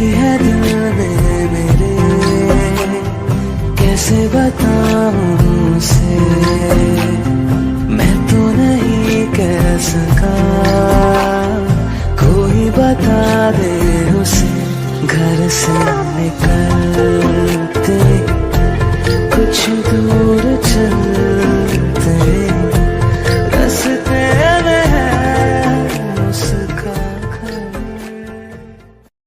दी है दिल ने मेरे, कैसे बताऊं उसे, मैं तो नहीं कह सका, कोई बता दे उसे। घर से निकल